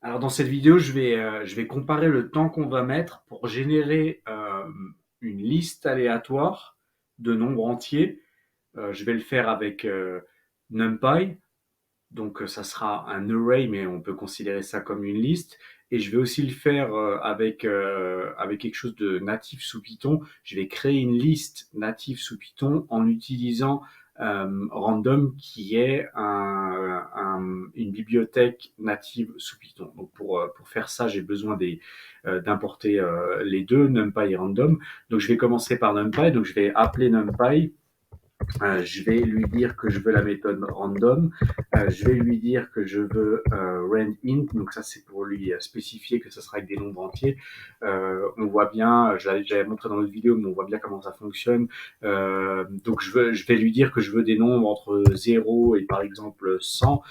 Alors dans cette vidéo, je vais comparer le temps qu'on va mettre pour générer une liste aléatoire de nombres entiers. Je vais le faire avec NumPy, donc ça sera un array, mais on peut considérer ça comme une liste. Et je vais aussi le faire avec quelque chose de natif sous Python. Je vais créer une liste native sous Python en utilisant Random, qui est une bibliothèque native sous Python. Donc pour faire ça, j'ai besoin d'importer les deux, NumPy et Random. Donc je vais commencer par NumPy. Donc je vais appeler NumPy. Je vais lui dire que je veux la méthode random. Je vais lui dire que je veux randint. Donc ça, c'est pour lui spécifier que ça sera avec des nombres entiers. On voit bien, j'avais montré dans l'autre vidéo, mais on voit bien comment ça fonctionne. Donc je vais lui dire que je veux des nombres entre 0 et par exemple 100.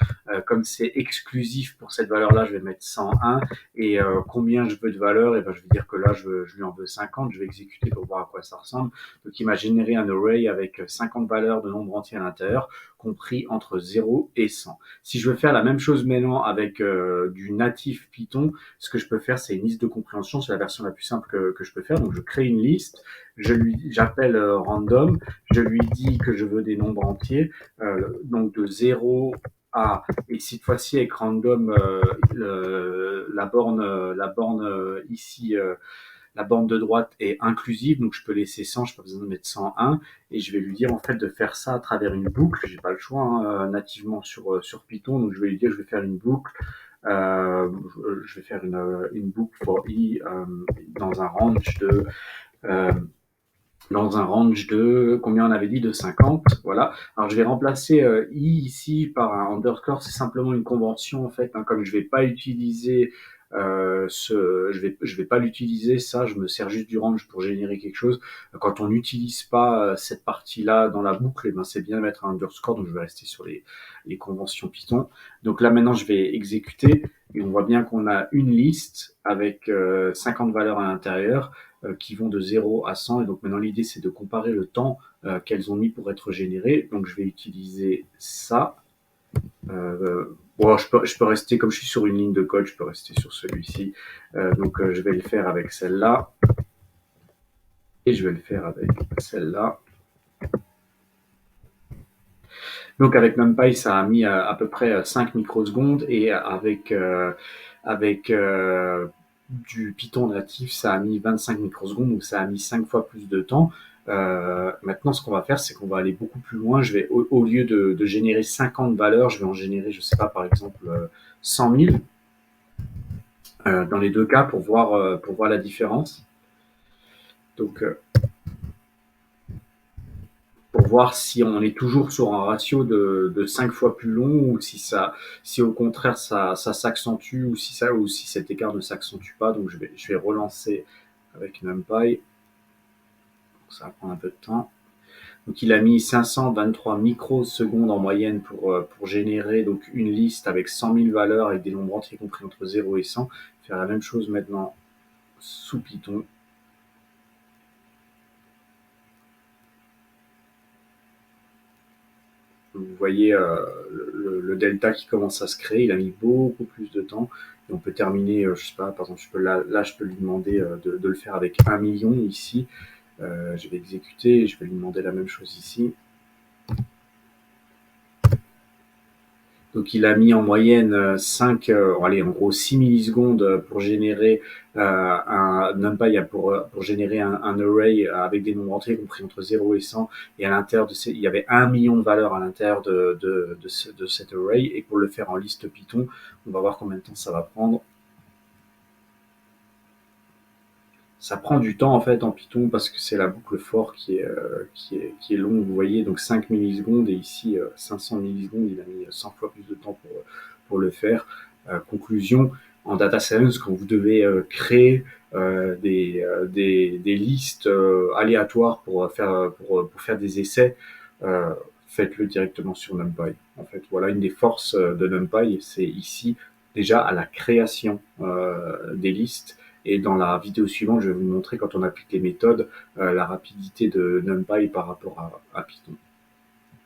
Comme c'est exclusif pour cette valeur-là, je vais mettre 101. Et combien je veux de valeurs, et ben, je vais dire que là, je lui en veux 50. Je vais exécuter pour voir à quoi ça ressemble. Donc il m'a généré un array avec 50 valeurs de nombres entiers à l'intérieur, compris entre 0 et 100. Si je veux faire la même chose maintenant avec du natif Python, ce que je peux faire, c'est une liste de compréhension. C'est la version la plus simple que je peux faire. Donc je crée une liste, j'appelle random, je lui dis que je veux des nombres entiers, donc de 0 à, et cette fois-ci avec random, la borne ici, la bande de droite est inclusive, donc je peux laisser 100, je n'ai pas besoin de mettre 101, et je vais lui dire en fait de faire ça à travers une boucle. J'ai pas le choix nativement sur Python, donc je vais lui dire que je vais faire une boucle. Je vais faire une boucle for i dans un range de euh, combien on avait dit, de 50. Voilà. Alors je vais remplacer i ici par un underscore. C'est simplement une convention en fait, hein, comme je vais pas utiliser je vais pas l'utiliser, ça, je me sers juste du range pour générer quelque chose. Quand on n'utilise pas cette partie-là dans la boucle, eh ben, c'est bien de mettre un underscore. Donc je vais rester sur les conventions Python. Donc là maintenant je vais exécuter, et on voit bien qu'on a une liste avec 50 valeurs à l'intérieur qui vont de 0 à 100. Et donc maintenant, l'idée, c'est de comparer le temps qu'elles ont mis pour être générées. Donc je vais utiliser ça. Bon, je peux rester, comme je suis sur une ligne de code, je peux rester sur celui-ci. Je vais le faire avec celle-là. Et je vais le faire avec celle-là. Donc avec NumPy, ça a mis à peu près 5 microsecondes, et avec du Python natif, ça a mis 25 microsecondes, donc ça a mis 5 fois plus de temps. Maintenant, ce qu'on va faire, c'est qu'on va aller beaucoup plus loin. Je vais, au lieu de générer 50 valeurs, je vais en générer, je sais pas, par exemple 100 000 dans les deux cas pour voir la différence. Donc, pour voir si on est toujours sur un ratio de 5 fois plus long, ou si au contraire ça s'accentue, ou si cet écart ne s'accentue pas. Donc je vais relancer avec NumPy. Ça va prendre un peu de temps. Donc il a mis 523 microsecondes en moyenne pour générer donc une liste avec 100 000 valeurs avec des nombres entiers compris entre 0 et 100. Faire la même chose maintenant sous Python. Vous voyez le delta qui commence à se créer. Il a mis beaucoup plus de temps. Et on peut terminer, je sais pas, par exemple, je peux lui demander de le faire avec 1 million ici. Je vais exécuter, je vais lui demander la même chose ici. Donc il a mis en moyenne 6 millisecondes pour générer un NumPy pour générer un array avec des nombres entiers compris entre 0 et 100. Et à l'intérieur il y avait 1 million de valeurs à l'intérieur de cet array. Et pour le faire en liste Python, on va voir combien de temps ça va prendre. Ça prend du temps en fait en Python, parce que c'est la boucle for qui est longue, vous voyez, donc 5 millisecondes, et ici 500 millisecondes. Il a mis 100 fois plus de temps pour le faire. Conclusion, en data science, quand vous devez créer des listes aléatoires pour faire des essais, faites-le directement sur NumPy. En fait, voilà une des forces de NumPy, c'est ici déjà à la création des listes. Et dans la vidéo suivante, je vais vous montrer, quand on applique les méthodes, la rapidité de NumPy par rapport à Python.